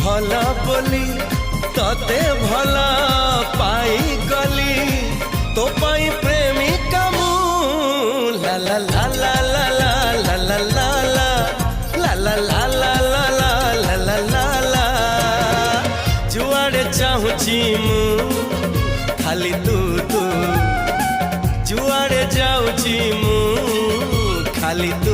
भला बोली तते भला पाई गली तो पाई प्रेमिका मु ला ला ला ला ला ला ला ला ला ला ला ला ला ला ला ला ला ला जुआड़े चाहूची मु खाली तू तू जुआड़े जाऊची मु खाली तू